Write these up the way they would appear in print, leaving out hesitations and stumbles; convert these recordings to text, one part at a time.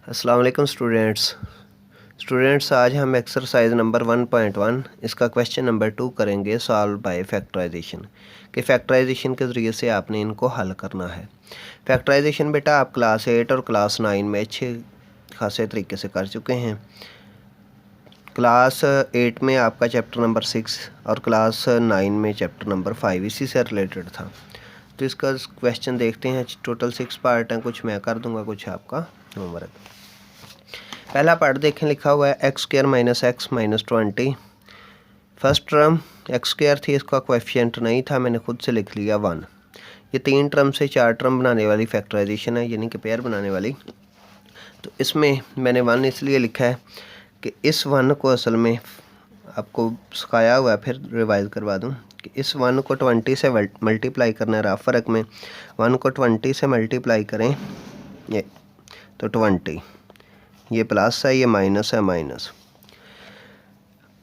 अस्सलाम वालेकुम स्टूडेंट्स आज हम एक्सरसाइज नंबर 1.1 इसका क्वेश्चन नंबर 2 करेंगे सॉल्व बाय फैक्टराइजेशन कि फैक्टराइजेशन के ज़रिए से आपने इनको हल करना है। फैक्टराइजेशन बेटा आप क्लास 8 और क्लास 9 में अच्छे खासे तरीके से कर चुके हैं। क्लास 8 में आपका चैप्टर नंबर 6 और क्लास 9 में चैप्टर नंबर 5 इसी से रिलेटेड था। तो इसका क्वेश्चन देखते हैं। टोटल 6 पार्ट हैं, कुछ मैं कर दूंगा, कुछ आपका होमवर्क। पहला पार्ट देखें, लिखा हुआ है x square minus x minus 20। First term x square थी, इसका कोएफिशिएंट नहीं था, मैंने खुद से लिख लिया 1। ये 3 टर्म से 4 टर्म बनाने वाली फैक्टराइजेशन है, यानी कि पेयर बनाने वाली। तो इसमें मैंने 1 इसलिए लिखा है कि इस 1 को असल में आपको सिखाया हुआ है, फिर रिवाइज करवा दूँ कि इस 1 को 20 से मल्टीप्लाई करना है। रफ फ़र्क में 1 को 20 से मल्टीप्लाई करें ये तो 20, ये प्लस है, ये माइनस है, माइनस।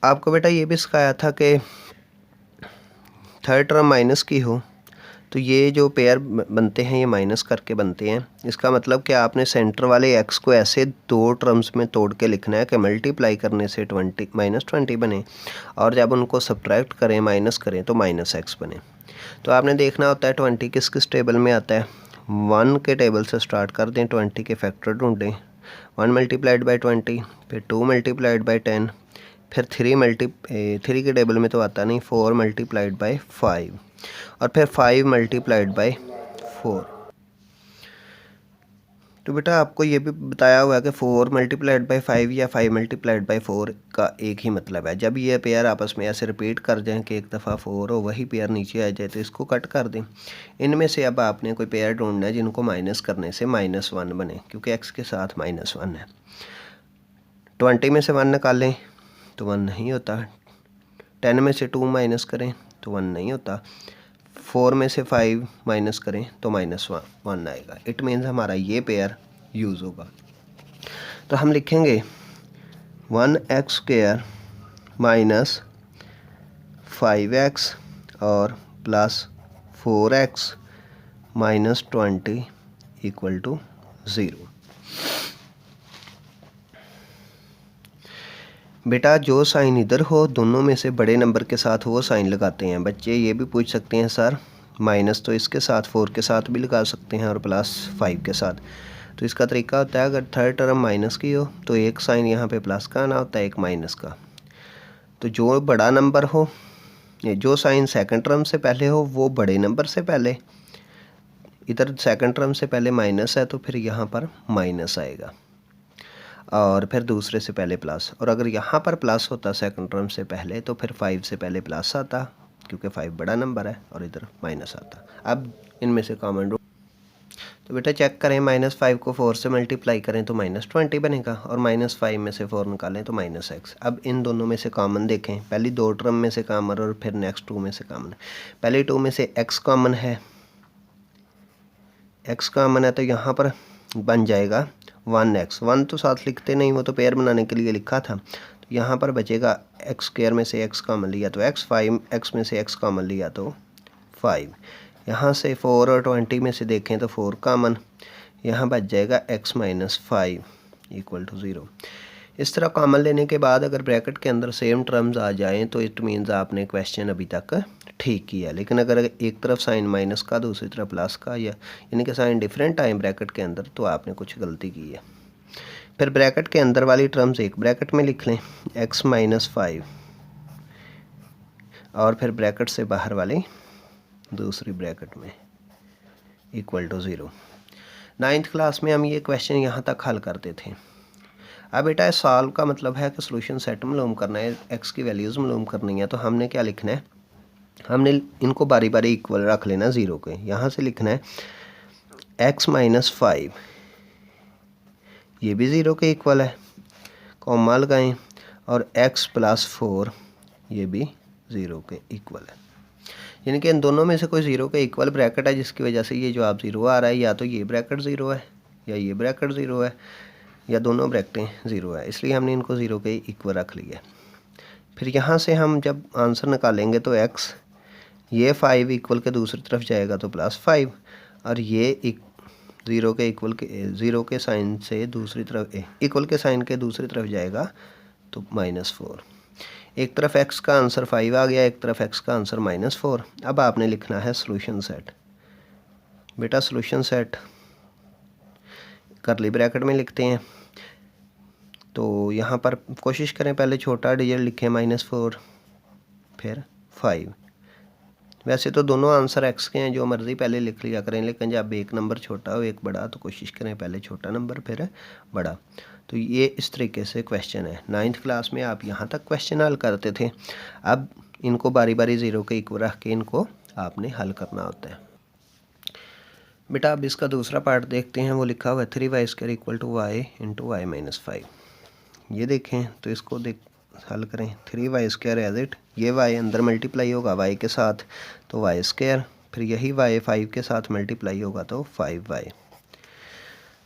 आपको बेटा ये भी सिखाया था कि थर्ड टर्म माइनस की हो तो ये जो पेयर बनते हैं ये माइनस करके बनते हैं। इसका मतलब कि आपने सेंटर वाले एक्स को ऐसे 2 टर्म्स में तोड़ के लिखना है कि मल्टीप्लाई करने से 20 माइनस 20 बने, और जब उनको सब्ट्रैक्ट करें माइनस करें तो माइनस एक्स बने। तो आपने देखना होता है 20 किस किस टेबल में आता है। 1 के टेबल से स्टार्ट कर दें, 20 के फैक्टर ढूंढें। 1 मल्टीप्लाइड बाई 20, फिर 2 मल्टीप्लाइड बाई 10, फिर 3 के टेबल में तो आता नहीं, 4 मल्टीप्लाइड बाई 5, और फिर 5 मल्टीप्लाइड बाई 4। तो बेटा आपको ये भी बताया हुआ है कि 4 मल्टीप्लाइड बाई 5 या 5 मल्टीप्लाइड बाई 4 का एक ही मतलब है। जब ये पेयर आपस में ऐसे रिपीट कर जाएं कि एक दफ़ा 4 हो, वही पेयर नीचे आ जाए, तो इसको कट कर दें। इनमें से अब आपने कोई पेयर ढूंढना है जिनको माइनस करने से -1 बने, क्योंकि एक्स के साथ -1 है। 20 में से 1 निकालें तो 1 नहीं होता। 10 में से 2 माइनस करें तो 1 नहीं होता। 4 में से 5 माइनस करें तो -1 आएगा। इट मीन्स हमारा ये पेयर यूज़ होगा। तो हम लिखेंगे 1x स्क्वायर माइनस 5x और plus 4x minus 20 equal to 0। बेटा जो साइन इधर हो, दोनों में से बड़े नंबर के साथ वो साइन लगाते हैं। बच्चे ये भी पूछ सकते हैं सर माइनस तो इसके साथ 4 के साथ भी लगा सकते हैं और प्लस 5 के साथ। तो इसका तरीका होता है, अगर थर्ड टर्म माइनस की हो तो एक साइन यहाँ पे प्लस का आना होता है, एक माइनस का। तो जो बड़ा नंबर हो, जो साइन सेकंड टर्म से पहले हो वो बड़े नंबर से पहले, इधर सेकंड टर्म से पहले माइनस है तो फिर यहाँ पर माइनस आएगा, और फिर दूसरे से पहले प्लस। और अगर यहाँ पर प्लस होता सेकंड टर्म से पहले तो फिर 5 से पहले प्लस आता, क्योंकि 5 बड़ा नंबर है, और इधर माइनस आता। अब इनमें से कॉमन ढूंढ। तो बेटा चेक करें, -5 को 4 से मल्टीप्लाई करें तो -20 बनेगा, और -5 में से 4 निकालें तो -x। अब इन दोनों में से कॉमन देखें, पहली 2 टर्म में से कॉमन और फिर नेक्स्ट 2 में से कॉमन। पहली 2 में से x कॉमन है, x कॉमन है तो यहाँ पर बन जाएगा 1x। 1 तो साथ लिखते नहीं, वो तो पेयर बनाने के लिए लिखा था। तो यहाँ पर बचेगा एक्स स्क्वायर में से x कॉमन लिया तो x, 5x में से x कॉमन लिया तो 5। यहाँ से 4 और 20 में से देखें तो 4 कॉमन, यहाँ बच जाएगा x माइनस 5 इक्वल टू 0। इस तरह कॉमन लेने के बाद अगर ब्रैकेट के अंदर सेम टर्म्स आ जाएं तो इट मीन्स आपने क्वेश्चन अभी तक ठीक किया। लेकिन अगर एक तरफ साइन माइनस का, दूसरी तरफ प्लस का, या यानी कि साइन डिफरेंट आए ब्रैकेट के अंदर, तो आपने कुछ गलती की है। फिर ब्रैकेट के अंदर वाली टर्म्स एक ब्रैकेट में लिख लें, x माइनस 5, और फिर ब्रैकेट से बाहर वाली दूसरी ब्रैकेट में इक्वल टू 0। 9th क्लास में हम ये क्वेश्चन यहाँ तक हल करते थे। अब बेटा सॉल्व का मतलब है कि सोल्यूशन सेट मालूम करना है, एक्स की वैल्यूज़ मालूम करनी है। तो हमने क्या लिखना है, हमने इनको बारी बारी इक्वल रख लेना 0 के। यहाँ से लिखना है x माइनस 5, ये भी 0 के इक्वल है, कॉमा लगाएं, और x प्लस 4 ये भी 0 के इक्वल है। यानी कि इन दोनों में से कोई 0 के इक्वल ब्रैकेट है, जिसकी वजह से ये जवाब 0 आ रहा है। या तो ये ब्रैकेट 0 है, या ये ब्रैकेट 0 है, या दोनों ब्रैकेटें 0 है, इसलिए हमने इनको 0 के इक्वल रख लिया। फिर यहाँ से हम जब आंसर निकालेंगे तो x, ये 5 इक्वल के दूसरी तरफ जाएगा तो +5, और ये ज़ीरो के साइन से दूसरी तरफ इक्वल के साइन के दूसरी तरफ जाएगा तो -4। एक तरफ x का आंसर 5 आ गया, एक तरफ x का आंसर -4। अब आपने लिखना है सॉल्यूशन सेट। बेटा सॉल्यूशन सेट करली ब्रैकेट में लिखते हैं। तो यहाँ पर कोशिश करें पहले छोटा डिजिट लिखें -4 फिर 5। वैसे तो दोनों आंसर x के हैं, जो मर्ज़ी पहले लिख लिया करें, लेकिन जब एक नंबर छोटा हो एक बड़ा तो कोशिश करें पहले छोटा नंबर फिर बड़ा। तो ये इस तरीके से क्वेश्चन है। 9th क्लास में आप यहाँ तक क्वेश्चन हल करते थे। अब इनको बारी बारी ज़ीरो के इक्वल रख के इनको आपने हल करना होता है। बेटा अब इसका दूसरा पार्ट देखते हैं। वो लिखा हुआ है 3y² = y × y - 5। ये देखें तो इसको हल करें। 3y² एज इट, ये y अंदर मल्टीप्लाई होगा y के साथ तो y², फिर यही y 5 के साथ मल्टीप्लाई होगा तो 5y।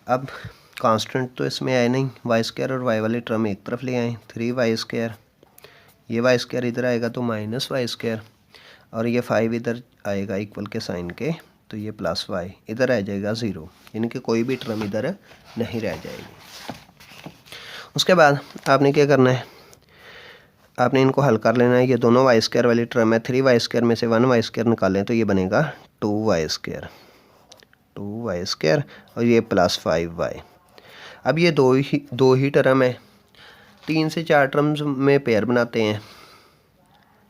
अब कांस्टेंट तो इसमें आए नहीं, y² और y वाली टर्म एक तरफ ले आए। 3y², ये y² इधर आएगा तो -y², और ये 5 इधर आएगा इक्वल के साइन के तो ये +y, इधर आ जाएगा 0, यानी कि कोई भी टर्म इधर नहीं रह जाएगी। उसके बाद आपने क्या करना है, आपने इनको हल कर लेना है। ये दोनों y² वाली टर्म है, 3y² में से 1y² निकालें तो ये बनेगा 2y², और ये +5y। अब ये दो ही टर्म है। 3 से 4 टर्म्स में पेयर बनाते हैं।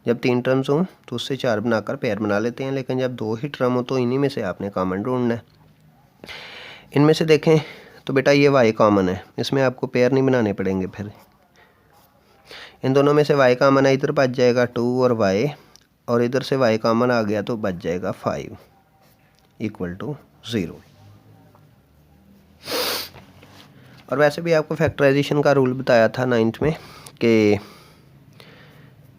जब 3 टर्म्स हों तो उससे 4 बनाकर पेयर बना लेते हैं, लेकिन जब 2 ही टर्म हो तो इन्हीं में से आपने कॉमन ढूंढना है। इनमें से देखें तो बेटा ये y कॉमन है, इसमें आपको पेयर नहीं बनाने पड़ेंगे। फिर इन दोनों में से y कॉमन है, इधर बच जाएगा 2 और y, और इधर से y कॉमन आ गया तो बच जाएगा 5 = 0। और वैसे भी आपको फैक्टराइजेशन का रूल बताया था 9th में कि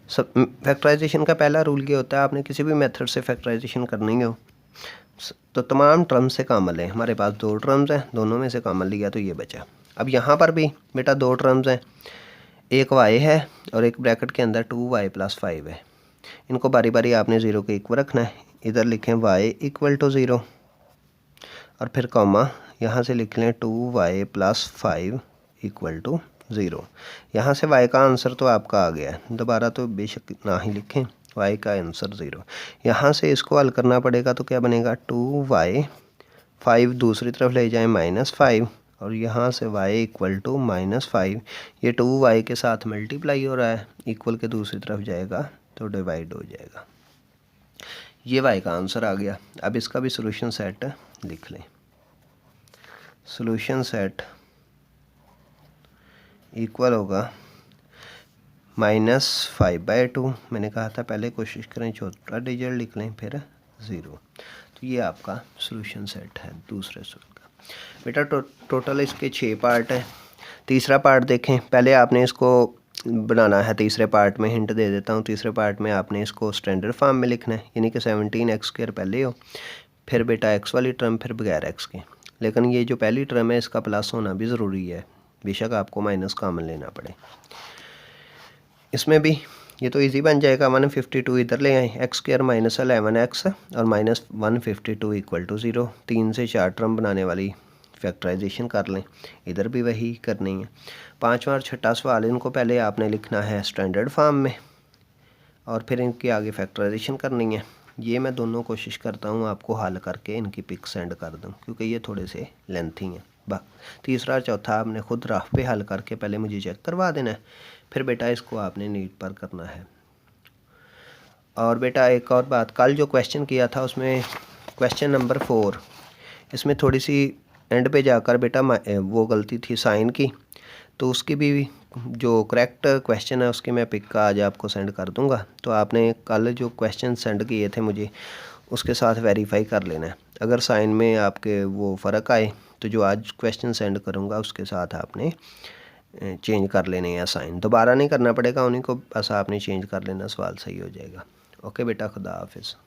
फैक्टराइजेशन का पहला रूल ये होता है, आपने किसी भी मेथड से फैक्टराइजेशन करनी हो तो तमाम टर्म्स से कॉमन लें। हमारे पास 2 टर्म्स हैं, दोनों में से कॉमन लिया तो ये बचा। अब यहाँ पर भी बेटा 2 टर्म्स हैं, एक y है और एक ब्रैकेट के अंदर 2y + 5 है। इनको बारी बारी आपने 0 के इक्वल रखना है। इधर लिखें y = 0 और फिर कॉमा, यहाँ से लिख लें 2y + 5 = 0। यहाँ से y का आंसर तो आपका आ गया है, दोबारा तो बेशक ना ही लिखें, y का आंसर 0। यहाँ से इसको हल करना पड़ेगा तो क्या बनेगा 2y, 5 दूसरी तरफ ले जाएं -5, और यहाँ से y = -5। ये 2y के साथ मल्टीप्लाई हो रहा है, इक्वल के दूसरी तरफ जाएगा तो डिवाइड हो जाएगा। ये y का आंसर आ गया। अब इसका भी सॉल्यूशन सेट लिख लें। सॉल्यूशन सेट इक्वल होगा -5/2। मैंने कहा था पहले कोशिश करें छोटा डिजिट लिख लें फिर 0। तो ये आपका सॉल्यूशन सेट है दूसरे सूत्र का। बेटा टोटल इसके 6 पार्ट हैं। तीसरा पार्ट देखें। पहले आपने इसको बनाना है, तीसरे पार्ट में हिंट दे देता हूँ। तीसरे पार्ट में आपने इसको स्टैंडर्ड फॉर्म में लिखना है, यानी कि 17x² पहले हो, फिर बेटा x वाली टर्म, फिर बगैर x के। लेकिन ये जो पहली टर्म है इसका प्लस होना भी ज़रूरी है, बेशक आपको माइनस कॉमन लेना पड़े। इसमें भी ये तो इजी बन जाएगा। 152 इधर ले आए, x² - 11x और -152 = 0। 3 से 4 टर्म बनाने वाली फैक्टराइजेशन कर लें, इधर भी वही करनी है। 5वां और 6ठा सवाल, इनको पहले आपने लिखना है स्टैंडर्ड फॉर्म में और फिर इनकी आगे फैक्टराइजेशन करनी है। ये मैं दोनों कोशिश करता हूँ आपको हल करके इनकी पिक सेंड कर दूँ, क्योंकि ये थोड़े से लेंथी हैं। तीसरा और चौथा आपने खुद राह पे हल करके पहले मुझे चेक करवा देना है, फिर बेटा इसको आपने नीट पर करना है। और बेटा एक और बात, कल जो क्वेश्चन किया था उसमें क्वेश्चन नंबर 4, इसमें थोड़ी सी एंड पे जाकर बेटा वो गलती थी साइन की, तो उसकी भी जो करेक्ट क्वेश्चन है उसकी मैं पिक आज आपको सेंड कर दूंगा। तो आपने कल जो क्वेश्चन सेंड किए थे मुझे उसके साथ वेरीफाई कर लेना है। अगर साइन में आपके वो फ़र्क आए तो जो आज क्वेश्चन सेंड करूंगा उसके साथ आपने चेंज कर लेने हैं साइन, दोबारा नहीं करना पड़ेगा उन्हीं को, बस आपने चेंज कर लेना, सवाल सही हो जाएगा। ओके बेटा, खुदा हाफिज़।